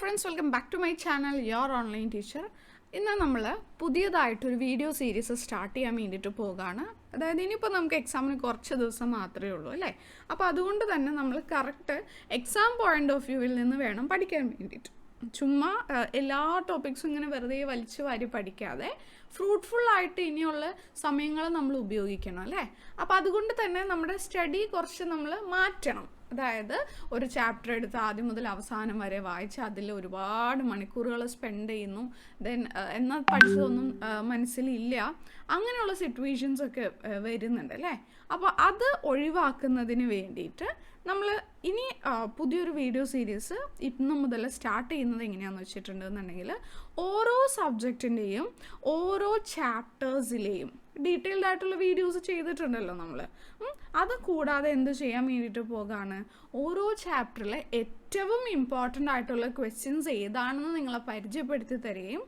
friends, welcome back to my channel, your online teacher. ഇന്ന് നമ്മൾ പുതിയതായിട്ടൊരു video series start ചെയ്യാൻ വേണ്ടിയിട്ട് പോകുകയാണ്. അതായത് ഇനിയിപ്പോൾ നമുക്ക് എക്സാമിന് കുറച്ച് ദിവസം മാത്രമേ ഉള്ളൂ അല്ലേ. അപ്പോൾ അതുകൊണ്ട് തന്നെ നമ്മൾ കറക്റ്റ് എക്സാം പോയിൻ്റ് ഓഫ് വ്യൂവിൽ നിന്ന് വേണം പഠിക്കാൻ വേണ്ടിയിട്ട്. ചുമ്മാ എല്ലാ ടോപ്പിക്സും ഇങ്ങനെ വെറുതെ വലിച്ചു വാരി പഠിക്കാതെ ഫ്രൂട്ട്ഫുള്ളായിട്ട് ഇനിയുള്ള സമയങ്ങൾ നമ്മൾ ഉപയോഗിക്കണം അല്ലേ. അപ്പോൾ അതുകൊണ്ട് തന്നെ നമ്മുടെ സ്റ്റഡി കുറച്ച് നമ്മൾ മാറ്റണം. അതായത് ഒരു ചാപ്റ്റർ എടുത്ത് ആദ്യം മുതൽ അവസാനം വരെ വായിച്ച് അതിൽ ഒരുപാട് മണിക്കൂറുകൾ സ്പെൻഡ് ചെയ്യുന്നു, ദെൻ എന്നാൽ പഠിച്ചതൊന്നും മനസ്സിലില്ല, അങ്ങനെയുള്ള സിറ്റുവേഷൻസൊക്കെ വരുന്നുണ്ട് അല്ലേ. അപ്പോൾ അത് ഒഴിവാക്കുന്നതിന് വേണ്ടിയിട്ട് നമ്മൾ ഇനി പുതിയൊരു വീഡിയോ സീരീസ് ഇന്ന് മുതൽ സ്റ്റാർട്ട് ചെയ്യുന്നത് എങ്ങനെയാണെന്ന് വെച്ചിട്ടുണ്ടെന്നുണ്ടെങ്കിൽ ഓരോ സബ്ജക്റ്റിൻ്റെയും ഓരോ ചാപ്റ്റേഴ്സിലെയും ഡീറ്റെയിൽഡ് ആയിട്ടുള്ള വീഡിയോസ് ചെയ്തിട്ടുണ്ടല്ലോ നമ്മൾ. അത് കൂടാതെ എന്ത് ചെയ്യാൻ വേണ്ടിയിട്ട് പോകുകയാണ്, ഓരോ ചാപ്റ്ററിലെ ഏറ്റവും ഇമ്പോർട്ടൻ്റ് ആയിട്ടുള്ള ക്വസ്റ്റ്യൻസ് ഏതാണെന്ന് നിങ്ങളെ പരിചയപ്പെടുത്തി തരികയും,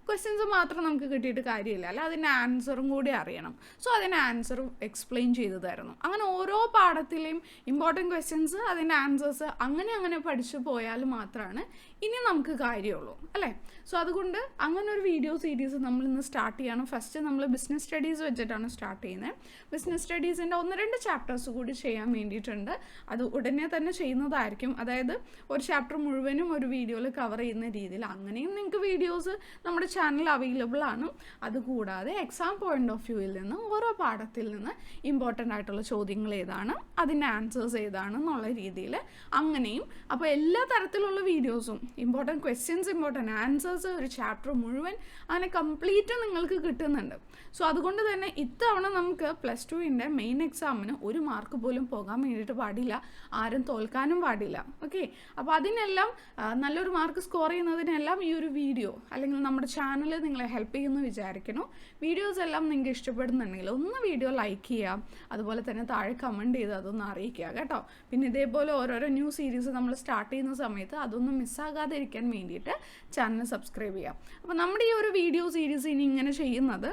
ക്വസ്റ്റ്യൻസ് മാത്രം നമുക്ക് കിട്ടിയിട്ട് കാര്യമില്ല അല്ല, അതിൻ്റെ ആൻസറും കൂടി അറിയണം. സോ അതിൻ്റെ ആൻസറും എക്സ്പ്ലെയിൻ ചെയ്തു തരണം. അങ്ങനെ ഓരോ പാഠത്തിലെയും ഇമ്പോർട്ടൻറ്റ് ക്വസ്റ്റ്യൻസ്, അതിൻ്റെ ആൻസേഴ്സ് അങ്ങനെ പഠിച്ചു പോയാൽ മാത്രമാണ് ഇനി നമുക്ക് കാര്യമുള്ളൂ അല്ലേ. സോ അതുകൊണ്ട് അങ്ങനെ ഒരു വീഡിയോ സീരീസ് നമ്മൾ ഇന്ന് സ്റ്റാർട്ട് ചെയ്യണം. ഫസ്റ്റ് നമ്മൾ ബിസിനസ് സ്റ്റഡീസ് വെച്ചിട്ടാണ് സ്റ്റാർട്ട് ചെയ്യുന്നത്. ബിസിനസ് സ്റ്റഡീസിൻ്റെ 1-2 ചാപ്റ്റേഴ്സ് കൂടി ചെയ്യാൻ വേണ്ടിയിട്ടുണ്ട്. അത് ഉടനെ തന്നെ ചെയ്യുന്നതായിരിക്കും. അതായത് ഒരു ചാപ്റ്റർ മുഴുവനും ഒരു വീഡിയോയിൽ കവർ ചെയ്യുന്ന രീതിയിൽ അങ്ങനെയും നിങ്ങൾക്ക് വീഡിയോസ് നമ്മുടെ ചാനൽ അവൈലബിൾ ആണ്. അതുകൂടാതെ എക്സാം പോയിൻ്റ് ഓഫ് വ്യൂവിൽ നിന്ന് ഓരോ പാഠത്തിൽ നിന്ന് ഇമ്പോർട്ടൻ്റ് ആയിട്ടുള്ള ചോദ്യങ്ങൾ ഏതാണ്, അതിൻ്റെ ആൻസേഴ്സ് ഏതാണെന്നുള്ള രീതിയിൽ അങ്ങനെയും. അപ്പോൾ എല്ലാ തരത്തിലുള്ള വീഡിയോസും, ഇമ്പോർട്ടൻറ്റ് ക്വസ്റ്റ്യൻസ്, ഇമ്പോർട്ടൻറ്റ് ആൻസേഴ്സ്, ഒരു ചാപ്റ്റർ മുഴുവൻ അങ്ങനെ കംപ്ലീറ്റ് നിങ്ങൾക്ക് കിട്ടുന്നുണ്ട്. സോ അതുകൊണ്ട് തന്നെ ഇത്തവണ നമുക്ക് +2ൻ്റെ മെയിൻ എക്സാമിന് 1 മാർക്ക് പോലും പോകാൻ വേണ്ടിയിട്ട് പാടില്ല, ആരും തോൽക്കാനും പാടില്ല. ഓക്കെ, അപ്പോൾ അതിനെല്ലാം നല്ലൊരു മാർക്ക് സ്കോർ ചെയ്യുന്നതിനെല്ലാം ഈ ഒരു വീഡിയോ അല്ലെങ്കിൽ നമ്മുടെ ചാനൽ നിങ്ങളെ ഹെൽപ്പ് ചെയ്യുമെന്ന് വിചാരിക്കുന്നു. വീഡിയോസ് എല്ലാം നിങ്ങൾക്ക് ഇഷ്ടപ്പെടുന്നുണ്ടെങ്കിൽ ഒന്ന് വീഡിയോ ലൈക്ക് ചെയ്യുക, അതുപോലെ തന്നെ താഴെ കമൻറ്റ് ചെയ്ത് അതൊന്ന് അറിയിക്കുക കേട്ടോ. പിന്നെ ഇതേപോലെ ഓരോരോ ന്യൂ സീരീസ് നമ്മൾ സ്റ്റാർട്ട് ചെയ്യുന്ന സമയത്ത് അതൊന്നും മിസ്സാകാതിരിക്കാൻ വേണ്ടിയിട്ട് ചാനൽ സബ്സ്ക്രൈബ് ചെയ്യാം. അപ്പോൾ നമ്മുടെ ഈ ഒരു വീഡിയോ സീരീസ് ഇനി ഇങ്ങനെ ചെയ്യുന്നത്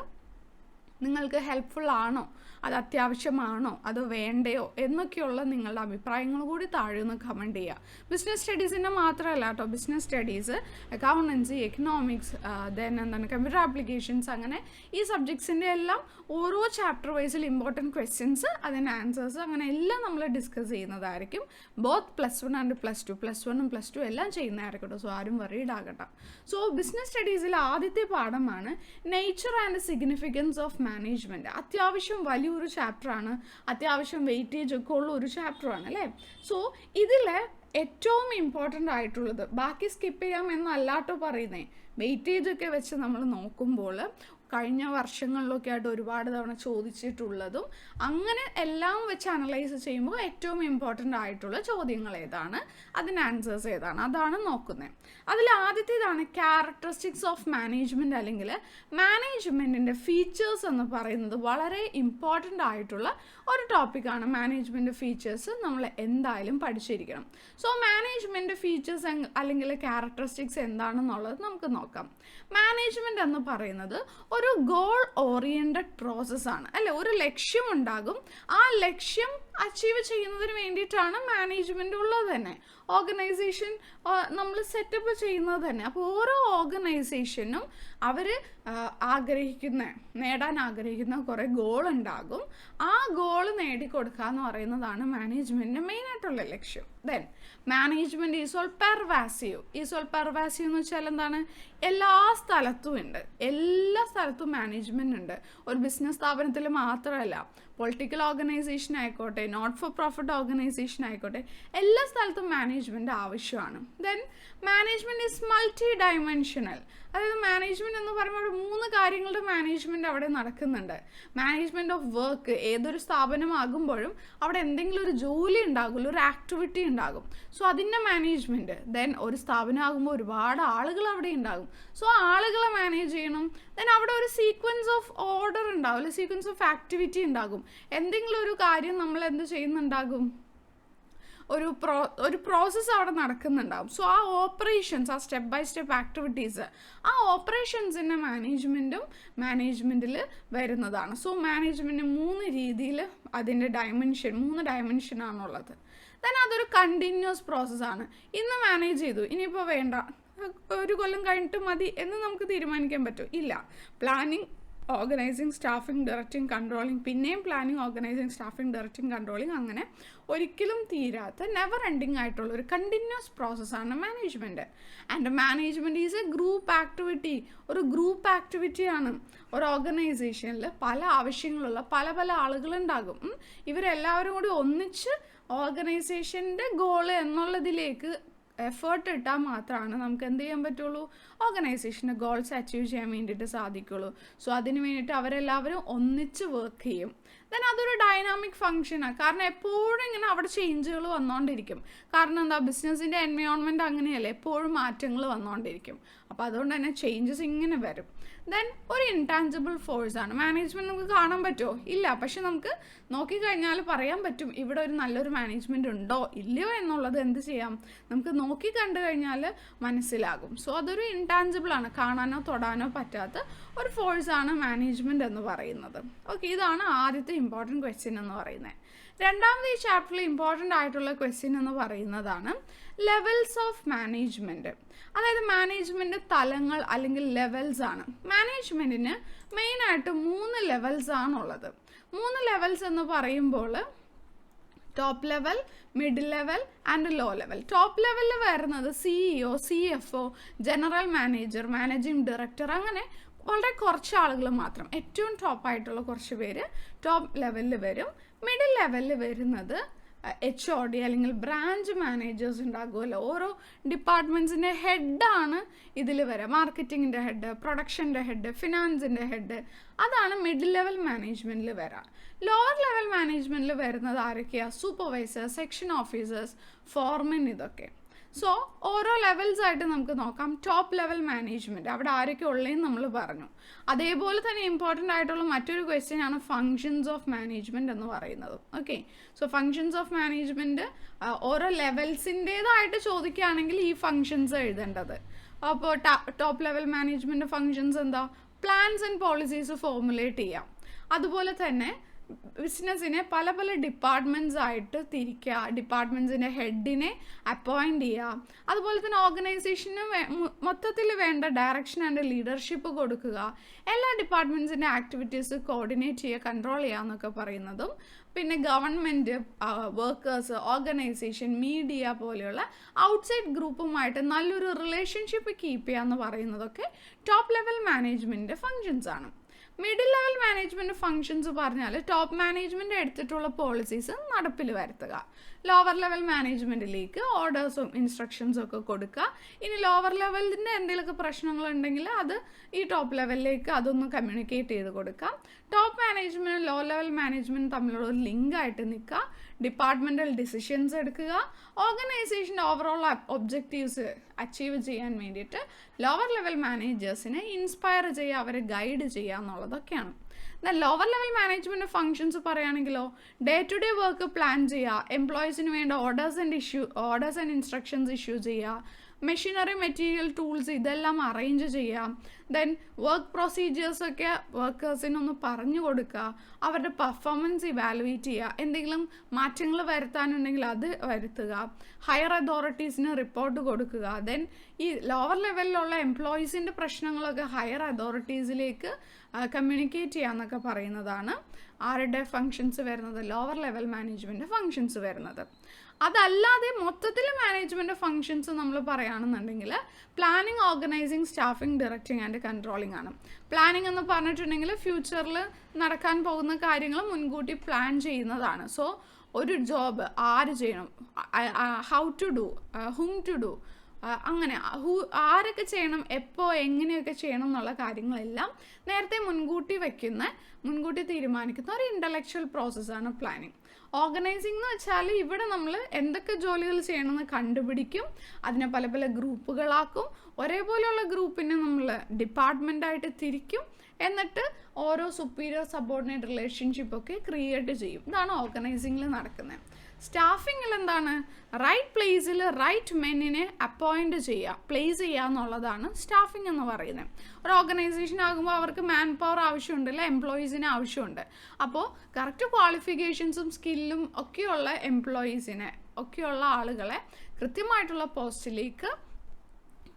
നിങ്ങൾക്ക് ഹെൽപ്ഫുൾ ആണോ, അത് അത്യാവശ്യമാണോ, അത് വേണ്ടയോ എന്നൊക്കെയുള്ള നിങ്ങളുടെ അഭിപ്രായങ്ങൾ കൂടി താഴെ ഒന്ന് കമൻറ്റ് ചെയ്യുക. ബിസിനസ് സ്റ്റഡീസിൻ്റെ മാത്രമല്ല കേട്ടോ, business studies, accountancy, economics, then എന്താണ് കമ്പ്യൂട്ടർ ആപ്ലിക്കേഷൻസ്, അങ്ങനെ ഈ സബ്ജക്ട്സിൻ്റെ എല്ലാം ഓരോ ചാപ്റ്റർ വൈസിൽ ഇമ്പോർട്ടൻറ്റ് ക്വസ്റ്റ്യൻസ്, അതിൻ്റെ ആൻസേഴ്സ്, അങ്ങനെ എല്ലാം നമ്മൾ ഡിസ്കസ് ചെയ്യുന്നതായിരിക്കും. ബോത്ത് +1 ആൻഡ് +2, +1ഉം +2 എല്ലാം ചെയ്യുന്നതായിരിക്കും കേട്ടോ. സോ ആരും വറീഡ് ആകട്ടെ. സോ ബിസിനസ് സ്റ്റഡീസിൽ ആദ്യത്തെ പാഠമാണ് nature and significance of management. അത്യാവശ്യം വലിയൊരു ചാപ്റ്ററാണ്, അത്യാവശ്യം വെയിറ്റേജ് ഒക്കെ ഉള്ള ഒരു ചാപ്റ്ററാണ് അല്ലേ. സോ ഇതിൽ ഏറ്റവും ഇമ്പോർട്ടൻ്റ് ആയിട്ടുള്ളത്, ബാക്കി സ്കിപ്പ് ചെയ്യാം എന്നല്ലാട്ടോ പറയുന്നത്, വെയിറ്റേജ് ഒക്കെ വെച്ച് നമ്മൾ നോക്കുമ്പോൾ കഴിഞ്ഞ വർഷങ്ങളിലൊക്കെ ആയിട്ട് ഒരുപാട് തവണ ചോദിച്ചിട്ടുള്ളതും അങ്ങനെ എല്ലാം വെച്ച് അനലൈസ് ചെയ്യുമ്പോൾ ഏറ്റവും ഇമ്പോർട്ടൻ്റ് ആയിട്ടുള്ള ചോദ്യങ്ങൾ ഏതാണ്, അതിന് ആൻസേഴ്സ് ഏതാണ്, അതാണ് നോക്കുന്നത്. അതിൽ ആദ്യത്തേതാണ് ക്യാരക്ടറിസ്റ്റിക്സ് ഓഫ് മാനേജ്മെൻറ്റ്, അല്ലെങ്കിൽ മാനേജ്മെൻറ്റിൻ്റെ ഫീച്ചേഴ്സ് എന്ന് പറയുന്നത് വളരെ ഇമ്പോർട്ടൻ്റ് ആയിട്ടുള്ള ഒരു ടോപ്പിക്കാണ്. മാനേജ്മെൻറ്റ് ഫീച്ചേഴ്സ് നമ്മൾ എന്തായാലും പഠിച്ചിരിക്കണം. സോ മാനേജ്മെൻറ്റ് ഫീച്ചേഴ്സ് അല്ലെങ്കിൽ ക്യാരക്ടറിസ്റ്റിക്സ് എന്താണെന്നുള്ളത് നമുക്ക് നോക്കാം. മാനേജ്മെൻറ്റ് എന്ന് പറയുന്നത് ഒരു ഗോൾ ഓറിയൻറ്റഡ് പ്രോസസ്സാണ് അല്ലേ. ഒരു ലക്ഷ്യമുണ്ടാകും, ആ ലക്ഷ്യം അച്ചീവ് ചെയ്യുന്നതിന് വേണ്ടിയിട്ടാണ് മാനേജ്മെൻറ്റ് ഉള്ളത് തന്നെ. ഓർഗനൈസേഷൻ നമ്മൾ സെറ്റപ്പ് ചെയ്യുന്നത് തന്നെ. അപ്പോൾ ഓരോ ഓർഗനൈസേഷനും അവർ നേടാൻ ആഗ്രഹിക്കുന്ന കുറേ ഗോൾ ഉണ്ടാകും. ആ ഗോൾ നേടിക്കൊടുക്കുക എന്ന് പറയുന്നതാണ് മാനേജ്മെൻറ്റിൻ്റെ മെയിനായിട്ടുള്ള ലക്ഷ്യം. ദെൻ മാനേജ്മെൻറ്റ് ഈസ് പെർവാസീവ് എന്ന് വെച്ചാൽ എന്താണ്, എല്ലാ സ്ഥലത്തും ഉണ്ട്, എല്ലാ സ്ഥലത്തും മാനേജ്മെൻറ്റ് ഉണ്ട്. ഒരു ബിസിനസ് സ്ഥാപനത്തിൽ മാത്രമല്ല, പൊളിറ്റിക്കൽ ഓർഗനൈസേഷൻ ആയിക്കോട്ടെ, നോട്ട് ഫോർ പ്രോഫിറ്റ് ഓർഗനൈസേഷൻ ആയിക്കോട്ടെ, എല്ലാ സ്ഥലത്തും മാനേജ്മെൻറ്റ് ആവശ്യമാണ്. Then management is multi dimensional. അതായത് മാനേജ്മെൻറ്റ് എന്ന് പറയുമ്പോൾ 3 കാര്യങ്ങളുടെ മാനേജ്മെൻറ്റ് അവിടെ നടക്കുന്നുണ്ട്. മാനേജ്മെൻറ്റ് ഓഫ് വർക്ക്, ഏതൊരു സ്ഥാപനമാകുമ്പോഴും അവിടെ എന്തെങ്കിലും ഒരു ജോലി ഉണ്ടാകുമല്ലോ, ഒരു ആക്ടിവിറ്റി ഉണ്ടാകും. സോ അതിൻ്റെ മാനേജ്മെൻറ്റ്. ദെൻ ഒരു സ്ഥാപനമാകുമ്പോൾ ഒരുപാട് ആളുകൾ അവിടെ ഉണ്ടാകും. സോ ആളുകളെ മാനേജ് ചെയ്യണം. ദെൻ അവിടെ ഒരു സീക്വൻസ് ഓഫ് ഓർഡർ ഉണ്ടാവും, അല്ലെങ്കിൽ സീക്വൻസ് ഓഫ് ആക്ടിവിറ്റി ഉണ്ടാകും. എന്തെങ്കിലും ഒരു കാര്യം നമ്മൾ എന്ത് ചെയ്യുന്നുണ്ടാകും, ഒരു പ്രോസസ്സ് അവിടെ നടക്കുന്നുണ്ടാവും. സോ ആ ഓപ്പറേഷൻസ്, ആ സ്റ്റെപ്പ് ബൈ സ്റ്റെപ്പ് ആക്ടിവിറ്റീസ്, ആ ഓപ്പറേഷൻസിൻ്റെ മാനേജ്മെൻറ്റിൽ വരുന്നതാണ്. സോ മാനേജ്മെൻറ്റ് 3 രീതിയിൽ അതിൻ്റെ 3 ഡയമെൻഷനാണുള്ളത്. ദെൻ അതൊരു കണ്ടിന്യൂസ് പ്രോസസ്സാണ്. ഇന്ന് മാനേജ് ചെയ്തു, ഇനിയിപ്പോൾ വേണ്ട, ഒരു കൊല്ലം കഴിഞ്ഞിട്ട് മതി എന്ന് നമുക്ക് തീരുമാനിക്കാൻ പറ്റും? ഇല്ല. Planning, organising, staffing, directing, controlling, പിന്നെയും planning, organising, staffing, directing, controlling, അങ്ങനെ ഒരിക്കലും തീരാത്ത നെവർ എൻഡിങ് ആയിട്ടുള്ള ഒരു കണ്ടിന്യൂസ് പ്രോസസ്സാണ് management. And management is a group activity. ഒരു ഗ്രൂപ്പ് ആക്ടിവിറ്റിയാണ്. ഒരു ഓർഗനൈസേഷനിൽ പല ആവശ്യങ്ങളുള്ള പല പല ആളുകളുണ്ടാകും. ഇവരെല്ലാവരും കൂടി ഒന്നിച്ച് ഓർഗനൈസേഷൻ്റെ ഗോള് എന്നുള്ളതിലേക്ക് എഫേർട്ട് ഇട്ടാൽ മാത്രമാണ് നമുക്ക് എന്ത് ചെയ്യാൻ പറ്റുള്ളൂ? ഓർഗനൈസേഷൻ്റെ ഗോൾസ് അച്ചീവ് ചെയ്യാൻ വേണ്ടിയിട്ട് സാധിക്കുള്ളൂ. സോ അതിന് വേണ്ടിയിട്ട് അവരെല്ലാവരും ഒന്നിച്ച് വർക്ക് ചെയ്യും. ദെൻ അതൊരു ഡൈനാമിക് ഫങ്ഷനാണ്. കാരണം എപ്പോഴും ഇങ്ങനെ അവിടെ ചേഞ്ചുകൾ വന്നുകൊണ്ടിരിക്കും. കാരണം എന്താ, ബിസിനസ്സിൻ്റെ എൻവയോൺമെൻറ്റ് അങ്ങനെയല്ലേ, എപ്പോഴും മാറ്റങ്ങൾ വന്നുകൊണ്ടിരിക്കും. അപ്പോൾ അതുകൊണ്ട് തന്നെ ചേഞ്ചസ് ഇങ്ങനെ വരും. ദെൻ ഒരു ഇൻടാഞ്ചിബിൾ ഫോഴ്സാണ് മാനേജ്മെൻറ്റ്. നമുക്ക് കാണാൻ പറ്റുമോ? ഇല്ല. പക്ഷെ നമുക്ക് നോക്കിക്കഴിഞ്ഞാൽ പറയാൻ പറ്റും ഇവിടെ ഒരു നല്ലൊരു മാനേജ്മെൻറ്റ് ഉണ്ടോ ഇല്ലയോ എന്നുള്ളത് എന്ത് ചെയ്യാം, നമുക്ക് നോക്കി കണ്ടു കഴിഞ്ഞാൽ മനസ്സിലാകും. സോ അതൊരു ഇൻടാഞ്ചിബിളാണ്, കാണാനോ തൊടാനോ പറ്റാത്ത ഒരു ഫോഴ്സാണ് മാനേജ്മെൻറ്റ് എന്ന് പറയുന്നത്. ഓക്കെ, ഇതാണ് ആദ്യത്തെ ഇമ്പോർട്ടൻറ്റ് ക്വസ്റ്റ്യൻ എന്ന് പറയുന്നത്. രണ്ടാമത് ഈ ചാപ്റ്ററിൽ ഇമ്പോർട്ടൻ്റ് ആയിട്ടുള്ള ക്വസ്റ്റ്യൻ എന്ന് പറയുന്നതാണ് ലെവൽസ് ഓഫ് മാനേജ്മെൻറ്റ്. അതായത് മാനേജ്മെൻറ്റ് തലങ്ങൾ അല്ലെങ്കിൽ ലെവൽസ് ആണ്. മാനേജ്മെൻറ്റിന് മെയിനായിട്ട് 3 ലെവൽസ് ആണുള്ളത്. 3 ലെവൽസ് എന്ന് പറയുമ്പോൾ top level, mid level and low level. Top ലെവലിൽ വരുന്നത് CEO, CFO, general manager, managing director, അങ്ങനെ വളരെ കുറച്ച് ആളുകൾ മാത്രം, ഏറ്റവും ടോപ്പായിട്ടുള്ള കുറച്ച് പേര് ടോപ്പ് ലെവലിൽ വരും. മിഡിൽ ലെവലിൽ വരുന്നത് HOD അല്ലെങ്കിൽ ബ്രാഞ്ച് മാനേജേഴ്സ് ഉണ്ടാകുമല്ലോ. ഓരോ ഡിപ്പാർട്ട്മെൻറ്റ്സിൻ്റെ ഹെഡാണ് ഇതിൽ വരിക. മാർക്കറ്റിങ്ങിൻ്റെ ഹെഡ്, പ്രൊഡക്ഷൻ്റെ ഹെഡ്, ഫിനാൻസിൻ്റെ ഹെഡ്, അതാണ് മിഡിൽ ലെവൽ മാനേജ്മെൻറ്റിൽ വരിക. ലോവർ ലെവൽ മാനേജ്മെൻറ്റിൽ വരുന്നത് ആരൊക്കെയാണ്? സൂപ്പർവൈസേഴ്സ്, സെക്ഷൻ ഓഫീസേഴ്സ്, ഫോർമെൻ, ഇതൊക്കെ. സോ ഓരോ ലെവൽസ് ആയിട്ട് നമുക്ക് നോക്കാം. ടോപ്പ് ലെവൽ മാനേജ്മെൻറ്റ്, അവിടെ ആരൊക്കെ ഉള്ളതെന്ന് നമ്മൾ പറഞ്ഞു. അതേപോലെ തന്നെ ഇമ്പോർട്ടൻ്റ് ആയിട്ടുള്ള മറ്റൊരു ക്വസ്റ്റ്യൻ ആണ് ഫങ്ഷൻസ് ഓഫ് മാനേജ്മെൻറ്റ് എന്ന് പറയുന്നത്. Okay, so functions of management ഓരോ ലെവൽസിൻ്റേതായിട്ട് ചോദിക്കുകയാണെങ്കിൽ ഈ ഫങ്ഷൻസ് എഴുതേണ്ടത്. അപ്പോൾ ടോപ്പ് ലെവൽ മാനേജ്മെൻറ്റ് ഫങ്ഷൻസ് എന്താ? പ്ലാൻസ് ആൻഡ് പോളിസീസ് ഫോർമുലേറ്റ് ചെയ്യാം. അതുപോലെ തന്നെ ബിസിനസ്സിനെ പല പല ഡിപ്പാർട്ട്മെൻറ്റ്സ് ആയിട്ട് തിരിക്കുക, ഡിപ്പാർട്ട്മെൻറ്റ്സിൻ്റെ ഹെഡിനെ അപ്പോയിൻറ്റ് ചെയ്യുക. അതുപോലെ തന്നെ ഓർഗനൈസേഷന് മൊത്തത്തിൽ വേണ്ട ഡയറക്ഷൻ ആൻഡ് ലീഡർഷിപ്പ് കൊടുക്കുക, എല്ലാ ഡിപ്പാർട്ട്മെൻറ്റ്സിൻ്റെ ആക്ടിവിറ്റീസ് കോർഡിനേറ്റ് ചെയ്യുക, കൺട്രോൾ ചെയ്യുക എന്നൊക്കെ പറയുന്നതും, പിന്നെ ഗവൺമെൻറ്, വർക്കേഴ്സ്, ഓർഗനൈസേഷൻ, മീഡിയ പോലെയുള്ള ഔട്ട്സൈഡ് ഗ്രൂപ്പുമായിട്ട് നല്ലൊരു റിലേഷൻഷിപ്പ് കീപ്പ് ചെയ്യുക എന്ന് പറയുന്നതൊക്കെ ടോപ്പ് ലെവൽ മാനേജ്മെൻറ്റ് ഫങ്ഷൻസ് ആണ്. മിഡിൽ ലെവൽ മാനേജ്മെൻറ്റ് ഫങ്ഷൻസ് പറഞ്ഞാൽ ടോപ്പ് മാനേജ്മെൻറ്റ് എടുത്തിട്ടുള്ള പോളിസീസ് നടപ്പിൽ വരുത്തുക, ലോവർ ലെവൽ മാനേജ്മെൻറ്റിലേക്ക് ഓർഡേഴ്സും ഇൻസ്ട്രക്ഷൻസും ഒക്കെ കൊടുക്കുക. ഇനി ലോവർ ലെവലിൻ്റെ എന്തെങ്കിലുമൊക്കെ പ്രശ്നങ്ങളുണ്ടെങ്കിൽ അത് ഈ ടോപ്പ് ലെവലിലേക്ക് അതൊന്ന് കമ്മ്യൂണിക്കേറ്റ് ചെയ്ത് കൊടുക്കാം. Top management low level management തമ്മിലുള്ള ഒരു ലിങ്കായിട്ട് നിൽക്കുക, ഡിപ്പാർട്ട്മെൻറ്റൽ ഡിസിഷൻസ് എടുക്കുക, ഓർഗനൈസേഷൻ്റെ ഓവറോൾ ഒബ്ജക്റ്റീവ്സ് അച്ചീവ് ചെയ്യാൻ വേണ്ടിയിട്ട് ലോവർ ലെവൽ മാനേജേഴ്സിനെ ഇൻസ്പയർ ചെയ്യുക, അവരെ ഗൈഡ് ചെയ്യുക എന്നുള്ളതൊക്കെയാണ്. എന്നാൽ ലോവർ ലെവൽ മാനേജ്മെൻറ്റ് ഫങ്ഷൻസ് പറയുകയാണെങ്കിലോ, day to day work plan ചെയ്യുക, എംപ്ലോയീസിന് വേണ്ട ഓർഡേഴ്സ് ആൻഡ് ഇൻസ്ട്രക്ഷൻസ് ഇഷ്യൂ ചെയ്യുക, മെഷീനറി, മെറ്റീരിയൽ, ടൂൾസ് ഇതെല്ലാം അറേഞ്ച് ചെയ്യാം. ദെൻ വർക്ക് പ്രൊസീജിയേഴ്സൊക്കെ വർക്കേഴ്സിനൊന്ന് പറഞ്ഞു കൊടുക്കുക, അവരുടെ പെർഫോമൻസ് ഇവാലുവേറ്റ് ചെയ്യുക, എന്തെങ്കിലും മാറ്റങ്ങൾ വരുത്താനുണ്ടെങ്കിൽ അത് വരുത്തുക, ഹയർ അതോറിറ്റീസിന് റിപ്പോർട്ട് കൊടുക്കുക. ദെൻ ഈ ലോവർ ലെവലിലുള്ള എംപ്ലോയീസിൻ്റെ പ്രശ്നങ്ങളൊക്കെ ഹയർ അതോറിറ്റീസിലേക്ക് കമ്മ്യൂണിക്കേറ്റ് ചെയ്യുക എന്നൊക്കെ പറയുന്നതാണ് ആരുടെ ഫങ്ഷൻസ് വരുന്നത്? ലോവർ ലെവൽ മാനേജ്മെൻറ്റ് ഫങ്ഷൻസ് വരുന്നത്. അതല്ലാതെ മൊത്തത്തിൽ മാനേജ്മെൻറ്റ് ഫങ്ഷൻസ് നമ്മൾ പറയുകയാണെന്നുണ്ടെങ്കിൽ planning, organising, staffing, directing and controlling ആണ്. പ്ലാനിങ് എന്ന് പറഞ്ഞിട്ടുണ്ടെങ്കിൽ ഫ്യൂച്ചറിൽ നടക്കാൻ പോകുന്ന കാര്യങ്ങൾ മുൻകൂട്ടി പ്ലാൻ ചെയ്യുന്നതാണ്. സോ ഒരു ജോബ് ആര് ചെയ്യണം, how to do, whom to do, അങ്ങനെ ആരൊക്കെ ചെയ്യണം, എപ്പോൾ, എങ്ങനെയൊക്കെ ചെയ്യണം എന്നുള്ള കാര്യങ്ങളെല്ലാം നേരത്തെ മുൻകൂട്ടി തീരുമാനിക്കുന്ന ഒരു ഇൻ്റലക്ച്വൽ പ്രോസസ്സാണ് പ്ലാനിങ്. ഓർഗനൈസിംഗ് എന്ന് വെച്ചാൽ ഇവിടെ നമ്മൾ എന്തൊക്കെ ജോലികൾ ചെയ്യണമെന്ന് കണ്ടുപിടിക്കും, അതിനെ പല പല ഗ്രൂപ്പുകളാക്കും, ഒരേപോലെയുള്ള ഗ്രൂപ്പിനെ നമ്മൾ ഡിപ്പാർട്ട്മെൻറ്റായിട്ട് തിരിക്കും, എന്നിട്ട് ഓരോ സുപ്പീരിയർ സബോർഡിനേറ്റ് റിലേഷൻഷിപ്പൊക്കെ ക്രിയേറ്റ് ചെയ്യും. ഇതാണ് ഓർഗനൈസിങ്ങിൽ നടക്കുന്നത്. സ്റ്റാഫിങ്ങിൽ എന്താണ്? റൈറ്റ് പ്ലേസിൽ റൈറ്റ് മെന്നിനെ അപ്പോയിൻറ്റ് ചെയ്യുക, പ്ലേസ് ചെയ്യുക എന്നുള്ളതാണ് സ്റ്റാഫിംഗ് എന്ന് പറയുന്നത്. ഒരു ഓർഗനൈസേഷൻ ആകുമ്പോൾ അവർക്ക് മാൻ പവർ ആവശ്യമുണ്ടല്ലോ, എംപ്ലോയീസിന് ആവശ്യമുണ്ട്. അപ്പോൾ കറക്റ്റ് ക്വാളിഫിക്കേഷൻസും സ്കില്ലും ഒക്കെയുള്ള ഒക്കെയുള്ള ആളുകളെ കൃത്യമായിട്ടുള്ള പോസ്റ്റിലേക്ക്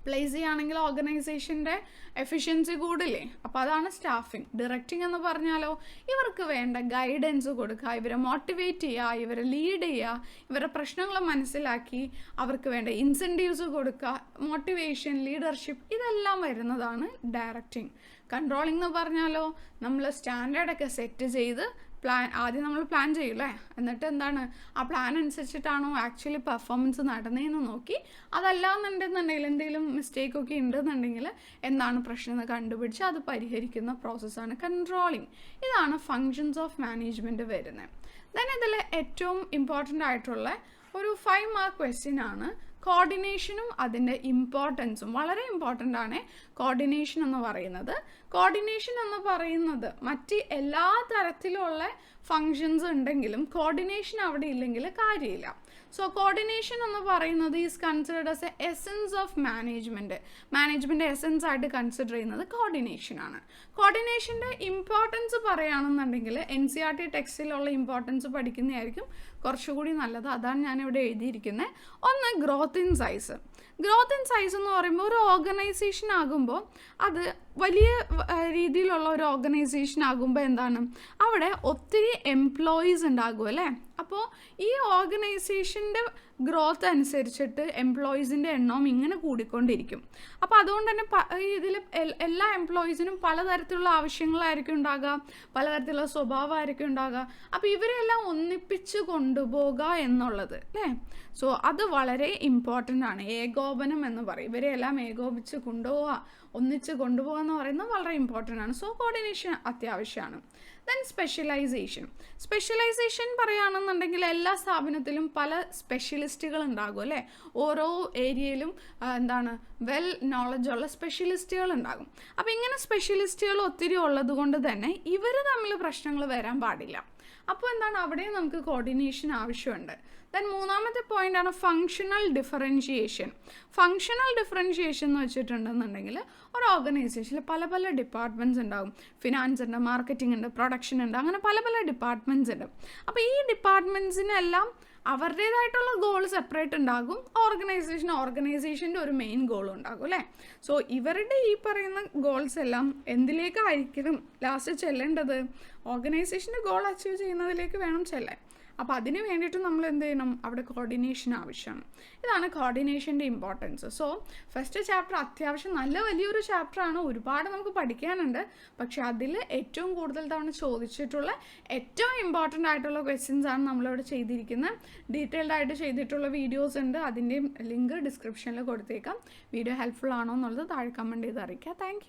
പ്ലേസ് ചെയ്യുകയാണെങ്കിൽ ഓർഗനൈസേഷൻ്റെ എഫിഷ്യൻസി കൂടില്ലേ. അപ്പോൾ അതാണ് സ്റ്റാഫിങ്. ഡയറക്റ്റിംഗ് എന്ന് പറഞ്ഞാലോ ഇവർക്ക് വേണ്ട ഗൈഡൻസ് കൊടുക്കുക, ഇവരെ മോട്ടിവേറ്റ് ചെയ്യുക, ഇവരെ ലീഡ് ചെയ്യുക, ഇവരുടെ പ്രശ്നങ്ങൾ മനസ്സിലാക്കി അവർക്ക് വേണ്ട ഇൻസെൻറ്റീവ്സ് കൊടുക്കുക, മോട്ടിവേഷൻ, ലീഡർഷിപ്പ്, ഇതെല്ലാം വരുന്നതാണ് ഡയറക്റ്റിംഗ്. കൺട്രോളിംഗ് എന്ന് പറഞ്ഞാലോ നമ്മൾ സ്റ്റാൻഡേർഡൊക്കെ സെറ്റ് ചെയ്ത് ആദ്യം നമ്മൾ പ്ലാൻ ചെയ്യൂലേ, എന്നിട്ട് എന്താണ് ആ പ്ലാൻ അനുസരിച്ചിട്ടാണോ ആക്ച്വലി പെർഫോമൻസ് നടന്നതെന്ന് നോക്കി, അതല്ലാന്നുണ്ടെന്നുണ്ടെങ്കിൽ എന്തെങ്കിലും മിസ്റ്റേക്കൊക്കെ ഉണ്ടെന്നുണ്ടെങ്കിൽ എന്താണ് പ്രശ്നം എന്ന് കണ്ടുപിടിച്ച് അത് പരിഹരിക്കുന്ന പ്രോസസ്സാണ് കൺട്രോളിങ്. ഇതാണ് ഫങ്ഷൻസ് ഓഫ് മാനേജ്മെൻറ്റ് വരുന്നത്. ദെൻ ഇതിൽ ഏറ്റവും ഇമ്പോർട്ടൻ്റ് ആയിട്ടുള്ള ഒരു 5 മാർക്ക് ക്വസ്റ്റ്യൻ ആണ് കോർഡിനേഷനും അതിൻ്റെ ഇമ്പോർട്ടൻസും. വളരെ ഇമ്പോർട്ടൻ്റ് ആണ് കോർഡിനേഷൻ എന്ന് പറയുന്നത്. കോർഡിനേഷൻ എന്ന് പറയുന്നത് മറ്റ് എല്ലാ തരത്തിലുള്ള ഫങ്ഷൻസ് ഉണ്ടെങ്കിലും കോർഡിനേഷൻ അവിടെ ഇല്ലെങ്കിൽ കാര്യമില്ല. സോ കോർഡിനേഷൻ എന്ന് പറയുന്നത് is considered as A essence of management essence ആയിട്ട് കൺസിഡർ ചെയ്യുന്നത് കോർഡിനേഷനാണ്. കോർഡിനേഷൻ്റെ ഇമ്പോർട്ടൻസ് പറയുകയാണെന്നുണ്ടെങ്കിൽ NCERT ടെക്സ്റ്റിലുള്ള ഇമ്പോർട്ടൻസ് പഠിക്കുന്നതായിരിക്കും കുറച്ചുകൂടി നല്ലത്. അതാണ് ഞാനിവിടെ എഴുതിയിരിക്കുന്നത്. ഒന്ന്, growth in size. Growth in size എന്ന് പറയുമ്പോൾ ഒരു ഓർഗനൈസേഷൻ ആകുമ്പോൾ അത് വലിയ രീതിയിലുള്ള ഒരു ഓർഗനൈസേഷൻ ആകുമ്പോൾ എന്താണ് അവിടെ ഒത്തിരി എംപ്ലോയീസ് ഉണ്ടാകും അല്ലേ. അപ്പോൾ ഈ ഓർഗനൈസേഷൻ്റെ ഗ്രോത്ത് അനുസരിച്ചിട്ട് എംപ്ലോയീസിൻ്റെ എണ്ണവും ഇങ്ങനെ കൂടിക്കൊണ്ടിരിക്കും. അപ്പോൾ അതുകൊണ്ട് തന്നെ ഇതിൽ എല്ലാ എംപ്ലോയീസിനും പലതരത്തിലുള്ള ആവശ്യങ്ങളായിരിക്കും ഉണ്ടാകുക, പലതരത്തിലുള്ള സ്വഭാവമായിരിക്കും ഉണ്ടാകുക. അപ്പോൾ ഇവരെല്ലാം ഒന്നിപ്പിച്ച് കൊണ്ടുപോകുക എന്നുള്ളത് അല്ലേ. സോ അത് വളരെ ഇമ്പോർട്ടൻ്റ് ആണ്. ഏകോപനം എന്ന് പറയും. ഇവരെല്ലാം ഏകോപിച്ച് കൊണ്ടുപോവുക, ഒന്നിച്ച് കൊണ്ടുപോകുക എന്ന് പറയുന്നത് വളരെ ഇമ്പോർട്ടൻ്റ് ആണ്. സോ കോർഡിനേഷൻ അത്യാവശ്യമാണ്. ദെൻ സ്പെഷ്യലൈസേഷൻ പറയുകയാണെന്നുണ്ടെങ്കിൽ എല്ലാ സ്ഥാപനത്തിലും പല സ്പെഷ്യലിസ്റ്റുകൾ ഉണ്ടാകും അല്ലേ. ഓരോ ഏരിയയിലും എന്താണ് വെൽ നോളജുള്ള സ്പെഷ്യലിസ്റ്റുകൾ ഉണ്ടാകും. അപ്പോൾ ഇങ്ങനെ സ്പെഷ്യലിസ്റ്റുകൾ ഒത്തിരി ഉള്ളത് കൊണ്ട് തന്നെ ഇവർ തമ്മിൽ പ്രശ്നങ്ങൾ വരാൻ പാടില്ല. അപ്പോൾ എന്താണ് അവിടെയും നമുക്ക് കോർഡിനേഷൻ ആവശ്യമുണ്ട്. ദെൻ മൂന്നാമത്തെ പോയിൻ്റാണ് ഫങ്ഷണൽ ഡിഫറൻഷിയേഷൻ. ഫങ്ഷണൽ ഡിഫറൻഷിയേഷൻ എന്ന് വെച്ചിട്ടുണ്ടെന്നുണ്ടെങ്കിൽ ഒരു ഓർഗനൈസേഷനിൽ പല പല ഡിപ്പാർട്ട്മെൻറ്റ്സ് ഉണ്ടാകും. ഫിനാൻസ് ഉണ്ട്, മാർക്കറ്റിംഗ് ഉണ്ട്, പ്രൊഡക്ഷൻ ഉണ്ട്, അങ്ങനെ പല പല ഡിപ്പാർട്ട്മെൻറ്റ്സ് ഉണ്ട്. അപ്പോൾ ഈ ഡിപ്പാർട്ട്മെൻറ്റ്സിനെല്ലാം അവരുടേതായിട്ടുള്ള ഗോൾ സെപ്പറേറ്റ് ഉണ്ടാകും. ഓർഗനൈസേഷൻ്റെ ഒരു മെയിൻ ഗോളും ഉണ്ടാകും അല്ലേ. സോ ഇവരുടെ ഈ പറയുന്ന ഗോൾസ് എല്ലാം എന്തിലേക്കായിരിക്കും ലാസ്റ്റ് ചെല്ലേണ്ടത്? ഓർഗനൈസേഷൻ്റെ ഗോൾ അച്ചീവ് ചെയ്യുന്നതിലേക്ക് വേണം ചെല്ലാൻ. അപ്പോൾ അതിന് വേണ്ടിയിട്ട് നമ്മൾ എന്ത് ചെയ്യണം? അവിടെ കോർഡിനേഷൻ ആവശ്യമാണ്. ഇതാണ് കോർഡിനേഷൻ്റെ ഇമ്പോർട്ടൻസ്. സോ ഫസ്റ്റ് ചാപ്റ്റർ അത്യാവശ്യം നല്ല വലിയൊരു ചാപ്റ്ററാണ്. ഒരുപാട് നമുക്ക് പഠിക്കാനുണ്ട്. പക്ഷെ അതിൽ ഏറ്റവും കൂടുതൽ തവണ ചോദിച്ചിട്ടുള്ള ഏറ്റവും ഇമ്പോർട്ടൻ്റ് ആയിട്ടുള്ള ക്വസ്റ്റ്യൻസ് ആണ് നമ്മളിവിടെ ചെയ്തിരിക്കുന്നത്. ഡീറ്റെയിൽഡ് ആയിട്ട് ചെയ്തിട്ടുള്ള വീഡിയോസ് ഉണ്ട്. അതിൻ്റെയും ലിങ്ക് ഡിസ്ക്രിപ്ഷനിൽ കൊടുത്തേക്കാം. വീഡിയോ ഹെൽപ്ഫുൾ ആണോ എന്നുള്ളത് താഴെ കമൻറ്റ് ചെയ്ത് അറിയിക്കുക. താങ്ക്